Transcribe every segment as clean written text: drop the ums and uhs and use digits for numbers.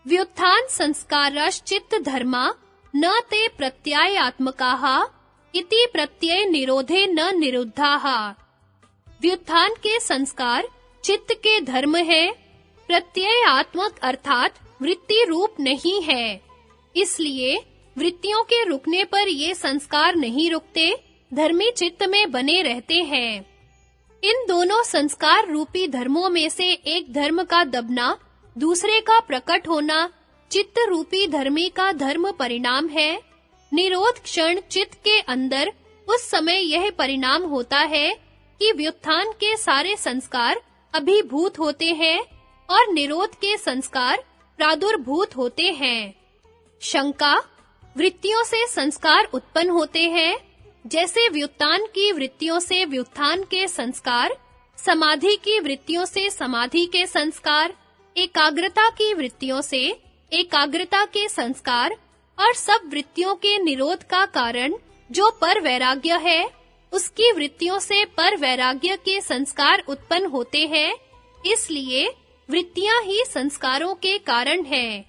व्युत्थान संस्कारश्चित्त धर्मा न ते प्रत्ययात्मकाः इति प्रत्यय निरोधे न निरुद्धाः। व्युत्थान के संस्कार चित्त के धर्म है, प्रत्ययात्मक अर्थात वृत्ति रूप नहीं है। इसलिए वृत्तियों के रुकने पर ये संस्कार नहीं रुकते, धर्मी चित्त में बने रहते हैं। इन दोनों संस्कार रूपी धर्मों में से एक धर्म का दबना, दूसरे का प्रकट होना चित्त रूपी धर्मी का धर्म परिणाम है। निरोध क्षण चित्त के अंदर उस समय यह परिणाम होता है कि व्युत्थान के सारे संस्कार अभिभूत होते हैं और निरोध के संस्कार प्रादुर्भूत होते हैं। शंका, वृत्तियों से संस्कार उत्पन्न होते हैं, जैसे व्युत्थान की वृत्तियों से व्युत्थान के संस्कार, समाधि की वृत्तियों से समाधि के संस्कार, एकाग्रता की वृत्तियों से एकाग्रता के संस्कार और सब वृत्तियों के निरोध का कारण जो पर वैराग्य है, उसकी वृत्तियों से पर वैराग्य के संस्कार उत्पन्न होते हैं। इसलिए वृत्तियां ही संस्कारों के कारण हैं।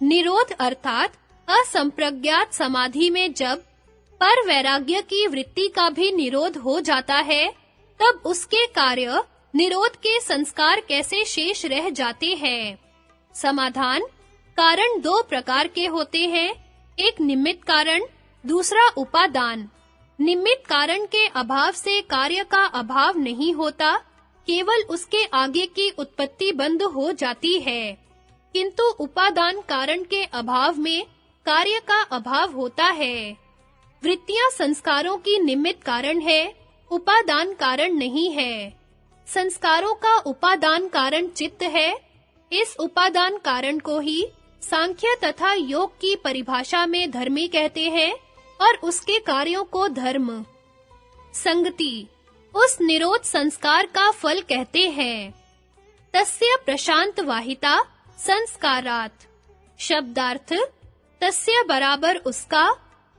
निरोध अर्थात असंप्रज्ञात समाधि में जब पर वैराग्य की वृत्ति का भी निरोध हो जाता है, तब उसके कार्य निरोध के संस्कार कैसे शेष रह जाते हैं? समाधान, कारण दो प्रकार के होते हैं, एक निमित्त कारण, दूसरा उपादान। निमित्त कारण के अभाव से कार्य का अभाव नहीं होता, केवल उसके आगे की उत्पत्ति बंद हो जाती है। किंतु उपादान कारण के अभाव में कार्य का अभाव होता है। वृत्तियां संस्कारों की निमित्त कारण है, उपादान कारण नहीं है। संस्कारों का उपादान कारण चित्त है। इस उपादान कारण को ही सांख्य तथा योग की परिभाषा में धर्मी कहते हैं और उसके कार्यों को धर्म। संगति, उस निरोध संस्कार का फल कहते हैं। तस्य प्रशांत वाहिता संस्कारात्। शब्दार्थ, तस्य बराबर उसका,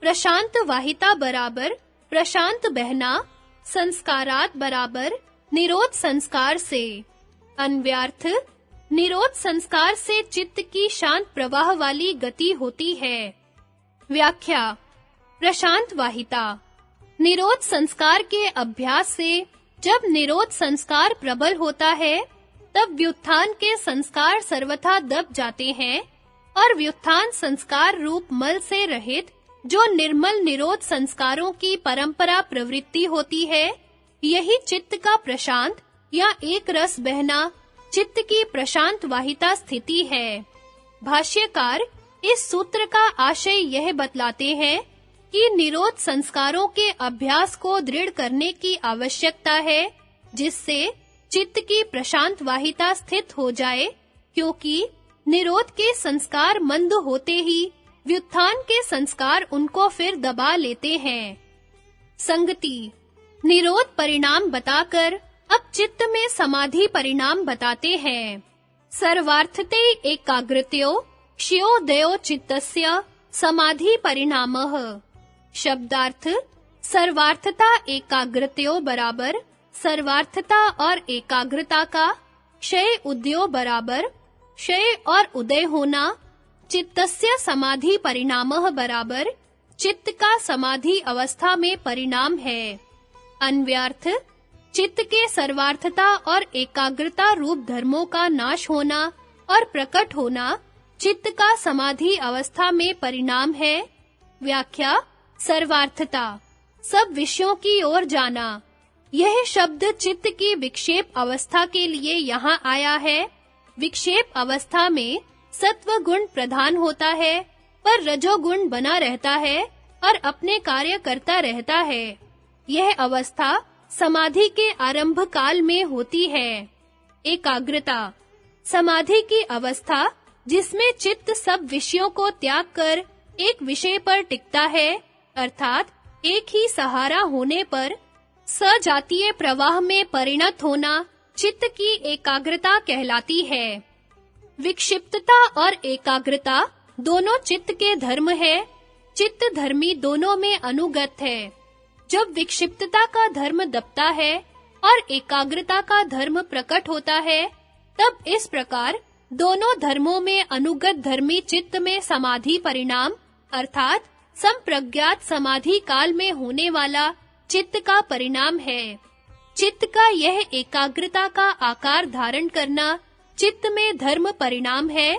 प्रशांत वाहिता बराबर प्रशांत बहना, संस्कारात् बराबर निरोध संस्कार से। अन्वयार्थ, निरोध संस्कार से चित्त की शांत प्रवाह वाली गति होती है। व्याख्या, प्रशांत वाहिता, निरोध संस्कार के अभ्यास से जब निरोध संस्कार प्रबल होता है, तब व्युत्थान के संस्कार सर्वथा दब जाते हैं और व्युत्थान संस्कार रूप मल से रहित जो निर्मल निरोध संस्कारों की परंपरा प्रवृत्ति होती है, यही चित्त का प्रशांत या एक रस बहना, चित्त की प्रशांत वाहिता स्थिति है। भाष्यकार इस सूत्र का आशय यह बतलाते हैं कि निरोध संस्कारों के अभ्यास को दृढ़ करने की आवश्यकता है, जिससे चित्त की प्रशांत वाहिता स्थित हो जाए, क्योंकि निरोध के संस्कार मंद होते ही व्युत्थान के संस्कार उनको फिर दबा लेते हैं। संगति, निरोध परिणाम बताकर अब चित्त में समाधि परिणाम बताते हैं। सर्वार्थते एकाग्रतयो क्षयोदयो चित्तस्य समाधि परिणामः। शब्दार्थ, सर्वार्थता एकाग्रतयो बराबर सर्वार्थता और एकाग्रता का, क्षय उदयो बराबर क्षय और उदय होना, चित्तस्य समाधि परिणामः बराबर चित्त का समाधि अवस्था में परिणाम है। अन्वयार्थ, चित्त के सर्वार्थता और एकाग्रता रूप धर्मों का नाश होना और प्रकट होना चित्त का समाधि अवस्था में परिणाम है। व्याख्या, सर्वार्थता, सब विषयों की ओर जाना। यह शब्द चित्त की विक्षेप अवस्था के लिए यहाँ आया है। विक्षेप अवस्था में सत्व गुण प्रधान होता है, पर रजोगुण बना रहता है और अपने कार्य करता रहता है। यह अवस्था समाधि के आरंभ काल में होती है। एकाग्रता, समाधि की अवस्था जिसमें चित्त सब विषयों को त्याग कर एक विषय पर टिकता है, अर्थात एक ही सहारा होने पर सजातीय प्रवाह में परिणत होना चित्त की एकाग्रता कहलाती है। विक्षिप्तता और एकाग्रता दोनों चित्त के धर्म है। चित्त धर्मी दोनों में अनुगत है। जब विक्षिप्तता का धर्म दबता है और एकाग्रता का धर्म प्रकट होता है, तब इस प्रकार दोनों धर्मों में अनुगत धर्मी चित्त में समाधि परिणाम अर्थात संप्रज्ञात समाधि काल में होने वाला चित्त का परिणाम है। चित्त का यह एकाग्रता का आकार धारण करना चित्त में धर्म परिणाम है।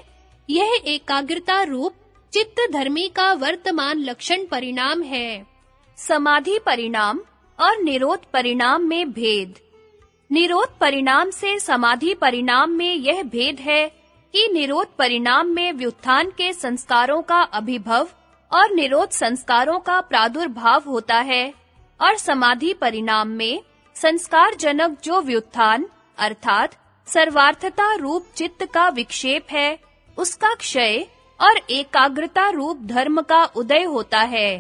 यह एकाग्रता रूप चित्त धर्मी का वर्तमान लक्षण परिणाम है। समाधि परिणाम और निरोध परिणाम में भेद। निरोध परिणाम से समाधि परिणाम में यह भेद है कि निरोध परिणाम में व्युत्थान के संस्कारों का अभिभव और निरोध संस्कारों का प्रादुर्भाव होता है और समाधि परिणाम में संस्कार जनक जो व्युत्थान अर्थात सर्वार्थता रूप चित्त का विक्षेप है उसका क्षय और एकाग्रता रूप धर्म का उदय होता है।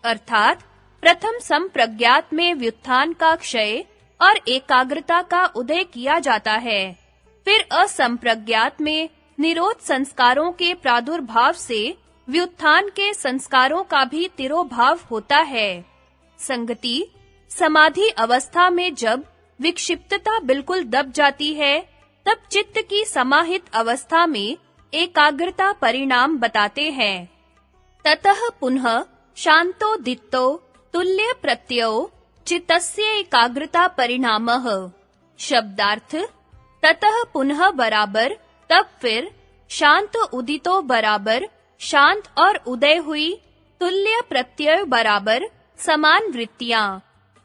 अर्थात प्रथम संप्रज्ञात में व्युत्थान का क्षय और एकाग्रता का उदय किया जाता है। फिर असंप्रज्ञात में निरोध संस्कारों के प्रादुर्भाव से व्युत्थान के संस्कारों का भी तिरोभाव होता है। संगति समाधि अवस्था में जब विक्षिप्तता बिल्कुल दब जाती है तब चित्त की समाहित अवस्था में एकाग्रता परिणाम बताते हैं। ततः पुनः शांतो दित्तो तुल्य प्रत्ययो चित्तस्य एकाग्रता परिणामः। शब्दार्थ ततः पुनः बराबर तब फिर शांत उदितो बराबर शांत और उदय हुई तुल्य प्रत्यय बराबर समान वृत्तियां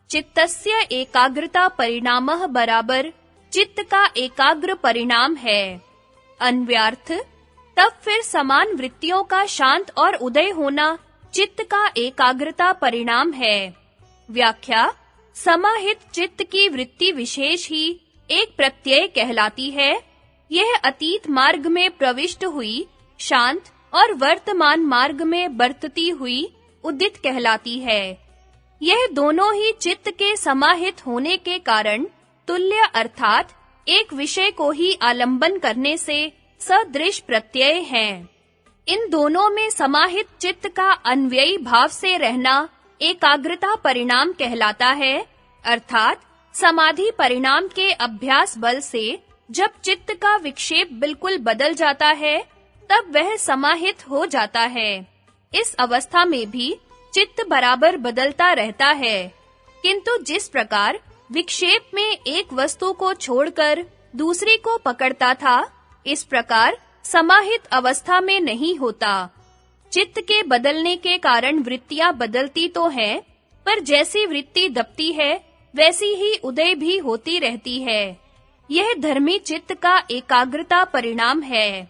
चित्तस्य एकाग्रता परिणामः बराबर चित्त का एकाग्र परिणाम है। अन्व्यार्थ तब फिर समान वृत्तियों का शांत और उदय होना चित्त का एकाग्रता परिणाम है। व्याख्या समाहित चित्त की वृत्ति विशेष ही एक प्रत्यय कहलाती है। यह अतीत मार्ग में प्रविष्ट हुई शांत और वर्तमान मार्ग में बरतती हुई उदित कहलाती है। यह दोनों ही चित्त के समाहित होने के कारण तुल्य अर्थात एक विषय को ही आलंबन करने से सदृश प्रत्यय हैं। इन दोनों में समाहित चित्त का अन्वयी भाव से रहना एकाग्रता परिणाम कहलाता है। अर्थात समाधि परिणाम के अभ्यास बल से जब चित्त का विक्षेप बिल्कुल बदल जाता है तब वह समाहित हो जाता है। इस अवस्था में भी चित्त बराबर बदलता रहता है, किंतु जिस प्रकार विक्षेप में एक वस्तु को छोड़कर दूसरी को पकड़ता था, इस प्रकार समाहित अवस्था में नहीं होता। चित्त के बदलने के कारण वृत्तियां बदलती तो हैं, पर जैसी वृत्ति दबती है, वैसी ही उदय भी होती रहती है। यह धर्मी चित्त का एकाग्रता परिणाम है।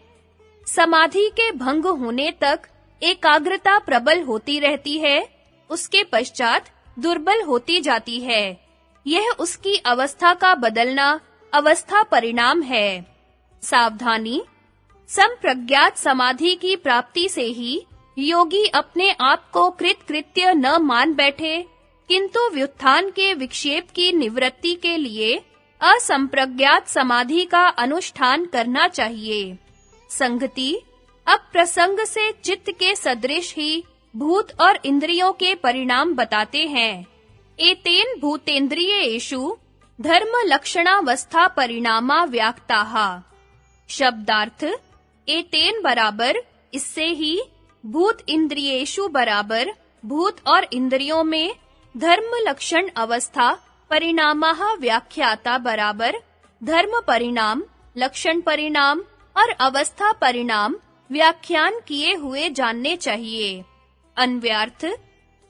समाधि के भंग होने तक एकाग्रता प्रबल होती रहती है, उसके पश्चात दुर्बल होती जाती है। यह उसकी अवस्था का बदलना अवस्था परिणाम है। सावधानी संप्रज्ञात समाधि की प्राप्ति से ही योगी अपने आप को कृतकृत्य न मान बैठे, किंतु व्युत्थान के विक्षेप की निवृत्ति के लिए असंप्रज्ञात समाधि का अनुष्ठान करना चाहिए। संगति अब प्रसंग से चित्त के सदृश ही भूत और इंद्रियों के परिणाम बताते हैं। एतेन भूतेन्द्रियेषु धर्म लक्षणावस्था परिणामा व्याक्ताः। शब्दार्थ एतेन बराबर इससे ही भूत इंद्रियेषु बराबर भूत और इंद्रियों में धर्म लक्षण अवस्था परिणामाः व्याख्याता बराबर धर्म परिणाम लक्षण परिणाम और अवस्था परिणाम व्याख्यान किए हुए जानने चाहिए। अन्व्यार्थ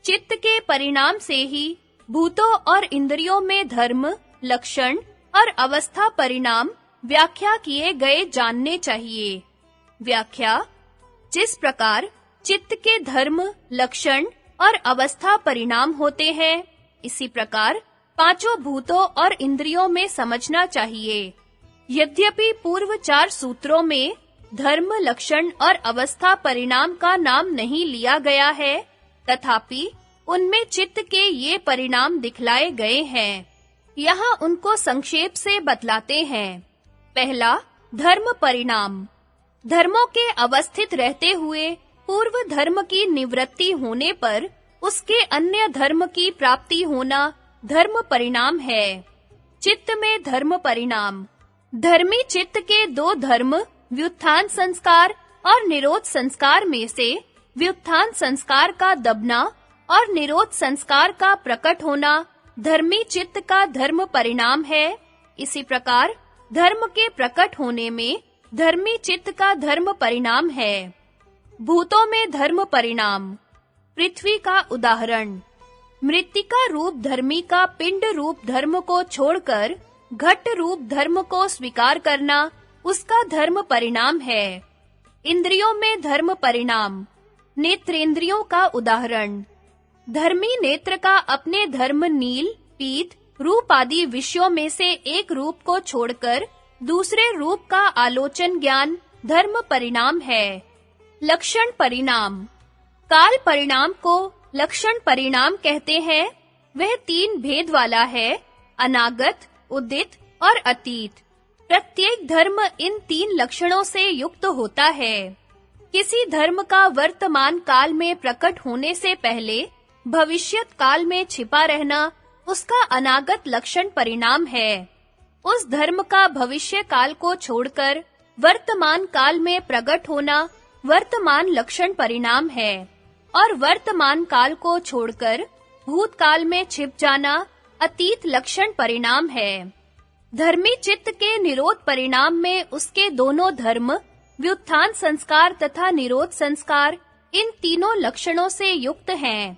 चित्त के परिणाम से ही भूतों और इंद्रियों में धर्म लक्षण और अवस्था परिणाम व्याख्या किए गए जानने चाहिए। व्याख्या जिस प्रकार चित्त के धर्म लक्षण और अवस्था परिणाम होते हैं, इसी प्रकार पांचों भूतों और इंद्रियों में समझना चाहिए। यद्यपि पूर्व 4 सूत्रों में धर्म लक्षण और अवस्था परिणाम का नाम नहीं लिया गया है, तथापि उनमें चित्त के ये परिणाम दिखलाए गए हैं। यहाँ उनको संक्षेप से बतलाते हैं। पहला, धर्म परिणाम। धर्मों के अवस्थित रहते हुए पूर्व धर्म की निवृत्ति होने पर उसके अन्य धर्म की प्राप्ति होना धर्म परिणाम है। चित्त में धर्म परिणाम। धर्मी चित्त के 2 धर्म व्युत्थान संस्कार और निरोध संस्कार में से व्युत्थान संस्कार का दबना और निरोध संस्कार का प्रकट होना धर्मी चित्त का धर्म परिणाम है। इसी प्रकार धर्म के प्रकट होने में धर्मी चित्त का धर्म परिणाम है। भूतों में धर्म परिणाम। पृथ्वी का उदाहरण। मृत्तिका रूप धर्मी का पिंड रूप धर्म को छोड़कर घट रूप धर्म को स्वीकार करना उसका धर्म परिणाम है। इंद्रियों में धर्म परिणाम। नेत्रेंद्रियों का उदाहरण। धर्मी नेत्र का अपने धर्म नील, पीत, रूप आदि विषयों में से एक रूप को छोड़कर दूसरे रूप का आलोचन ज्ञान धर्म परिणाम है। लक्षण परिणाम। काल परिणाम को लक्षण परिणाम कहते हैं। वह तीन भेद वाला है, अनागत, उदित और अतीत। प्रत्येक धर्म इन तीन लक्षणों से युक्त होता है। किसी धर्म का वर्तमान काल में प्रकट होने से पहले भविष्यत काल में छिपा रहना उसका अनागत लक्षण परिणाम है। उस धर्म का भविष्य काल को छोड़कर वर्तमान काल में प्रकट होना वर्तमान लक्षण परिणाम है और वर्तमान काल को छोड़कर भूतकाल में छिप जाना अतीत लक्षण परिणाम है। धर्मी चित्त के निरोध परिणाम में उसके दोनों धर्म, व्युत्थान संस्कार तथा निरोध संस्कार, इन तीनों लक्षणों से युक्त हैं।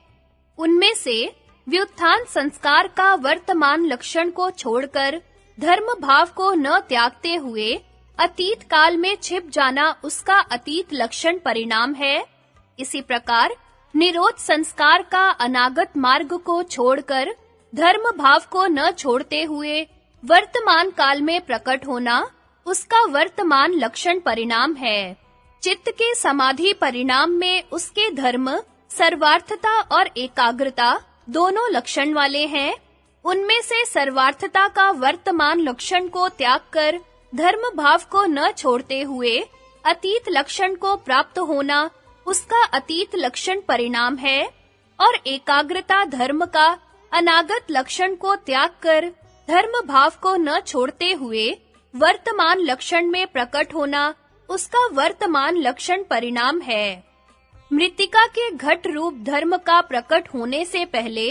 उनमें से व्युत्थान संस्कार का वर्तमान लक्षण को छोड़कर धर्म भाव को न त्यागते हुए अतीत काल में छिप जाना उसका अतीत लक्षण परिणाम है। इसी प्रकार निरोध संस्कार का अनागत मार्ग को छोड़कर धर्म भाव को न छोड़ते हुए वर्तमान काल में प्रकट होना उसका वर्तमान लक्षण परिणाम है। चित्त के समाधि परिणाम में उसके धर्म सर्वार्थता और एकाग्रता दोनों लक्षण वाले हैं। उनमें से सर्वार्थता का वर्तमान लक्षण को त्याग कर धर्म भाव को न छोड़ते हुए अतीत लक्षण को प्राप्त होना उसका अतीत लक्षण परिणाम है और एकाग्रता धर्म का अनागत लक्षण को त्याग कर धर्म भाव को न छोड़ते हुए वर्तमान लक्षण में प्रकट होना उसका वर्तमान लक्षण परिणाम है। मृत्तिका के घट रूप धर्म का प्रकट होने से पहले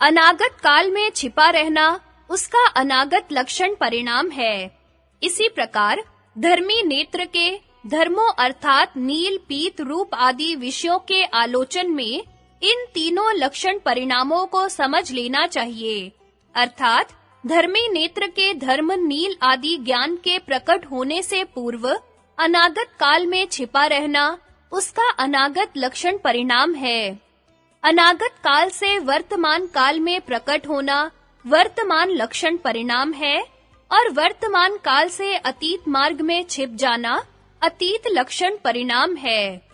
अनागत काल में छिपा रहना उसका अनागत लक्षण परिणाम है। इसी प्रकार धर्मी नेत्र के धर्मों अर्थात नील, पीत, रूप आदि विषयों के आलोचन में इन तीनों लक्षण परिणामों को समझ लेना चाहिए। अर्थात धर्मी नेत्र के धर्म नील आदि ज्ञान के प्रकट होने से पूर्व अनागत काल में छिपा रहना उसका अनागत लक्षण परिणाम है। अनागत काल से वर्तमान काल में प्रकट होना वर्तमान लक्षण परिणाम है और वर्तमान काल से अतीत मार्ग में छिप जाना अतीत लक्षण परिणाम है।